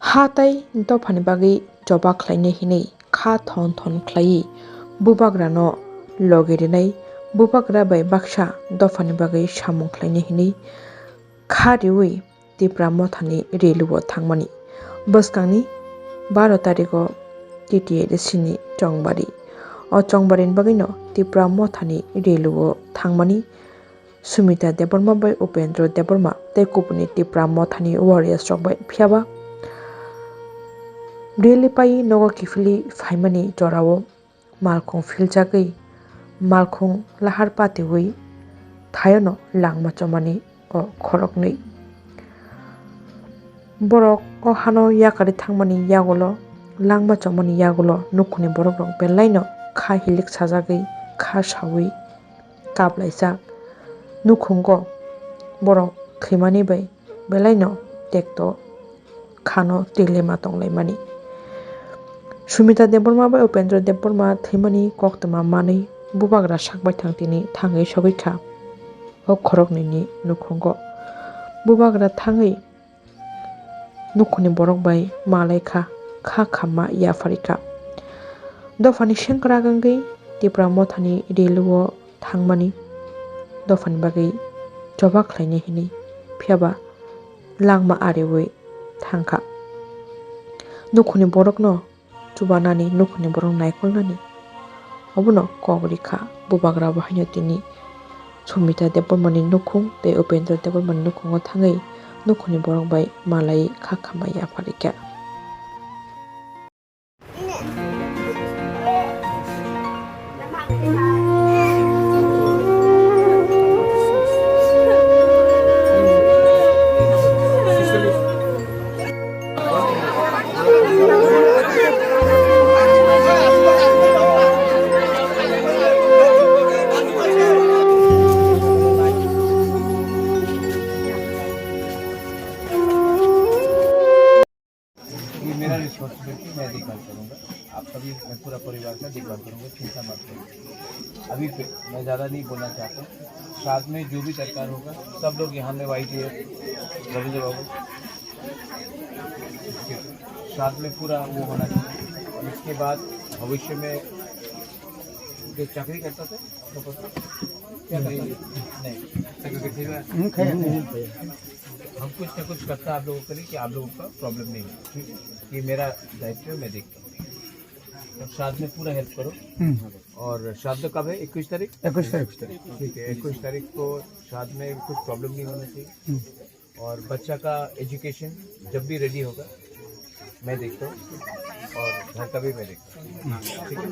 Hatai dofani bagi joba khlainai hinui kha thon thon khlai bubagra no logirinai bubagra bai baksa dofani bagi samung khlainai hinui kha riui tipra mothani reluo thangmani bwskangni 12 tariko TTA sini chongbari o chongbari bagi no tipra mothani reluo thangmani Sumita Deborma bai Upendra Deborma tei kupuni tipra mothani warriors rok bai phiaba Really pai nogo kifili faimani jorao malkhung philjagui malkhung lahar patiwi thayono langma chomani o khoroknui borok o hano yakari thangmani yagolo langma chomani yagolo nukhuni borok rok belai no kha hilik sajagui kha sawi kaplaijak nukhungo borok thwimani bai belai no tekto khano tilema tonglaimani Sumita Deborma bai Upendra Deborma thwimani koktwma manui bubagra sakbai thangtini thangui sogui kha o khoroknui ni nukhungo bubagra thangui nukhuni borok bai malai kha khamma yafarika dofani sengkra gangui tipra mothani reluo thangmani dofani bagui joba khlainai hinui phiaba langma ariwi thangkha nukhuni borok no chubanani nukhuni borok naikolnani obono kogrika bubagra bahaino tini Sumita Debormani nukhung tei Upendra Debormani nukhungo thangui nukhuni borok bai malai kha khamma yafarika मेरा responsibility मैं देखभाल करूँगा आपका भी मैं पूरा परिवार का देखभाल करूँगा चिंता मत करिए अभी मैं ज़्यादा नहीं बोलना चाहता साथ में जो भी सरकार होगा सब लोग यहाँ में वाइट है रविंद्र बाबू साथ में पूरा वो होना चाहिए और इसके बाद भविष्य में जो चाकरी करता था आपको पता क्या नहीं हम कुछ ना कुछ करता आप लोगों के लिए कि आप लोगों का प्रॉब्लम नहीं है ठीक है ये मेरा दायित्व है मैं देखता हूँ और साथ में पूरा हेल्प करो और श्राद्ध कब है 21 तारीख 21 तारीख ठीक है 21 तारीख को श्राद्ध में कुछ प्रॉब्लम नहीं होना चाहिए और बच्चा का एजुकेशन जब भी रेडी होगा मैं देखता हूँ और घर का भी मैं देखता हूँ ठीक है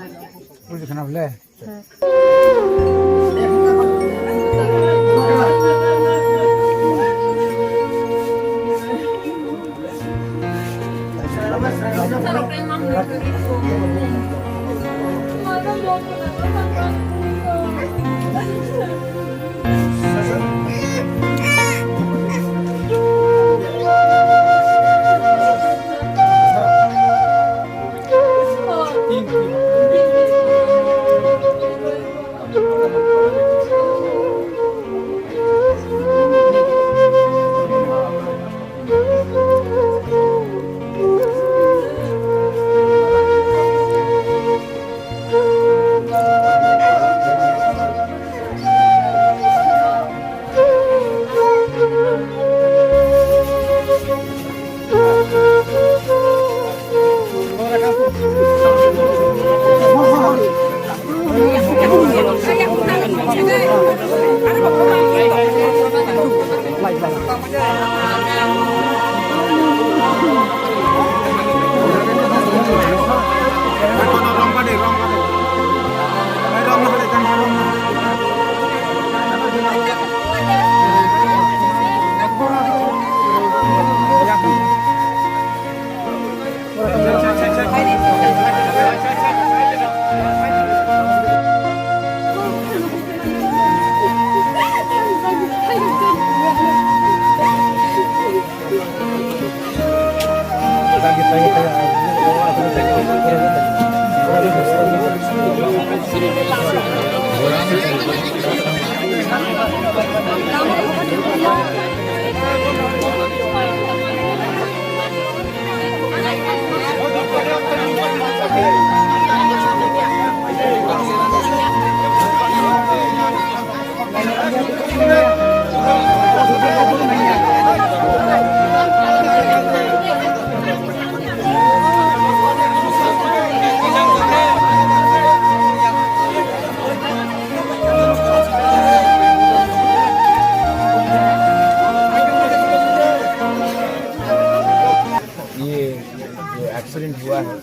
एक्सीडेंट हुआ है,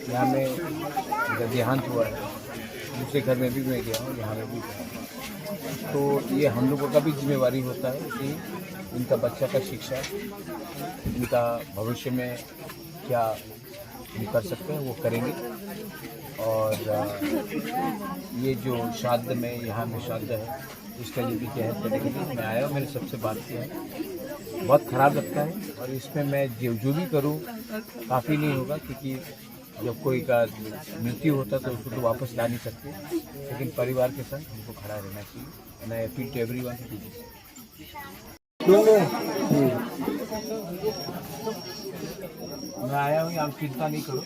यहाँ में इधर देहांत हुआ है, दूसरे घर में भी मैं गया हूँ, यहाँ में भी गया हूँ। तो ये हम लोगों का भी जिम्मेवारी होता है कि इनका बच्चा का शिक्षा, इनका भविष्य में क्या हम कर सकते हैं वो करेंगे। और ये जो श्राद्ध में यहाँ में श्राद्ध है, इसका जो भी तहत करने के लिए मैं आया, मैंने सबसे बात किया है। बहुत ख़राब लगता है और इसमें मैं जो भी करूँ काफ़ी नहीं होगा, क्योंकि जब कोई का मृत्यु होता तो उसको तो वापस ला नहीं सकते, लेकिन परिवार के संग हमको खड़ा रहना चाहिए। And I appeal to everyone to do this. मैं आया हूँ, आप चिंता नहीं करो।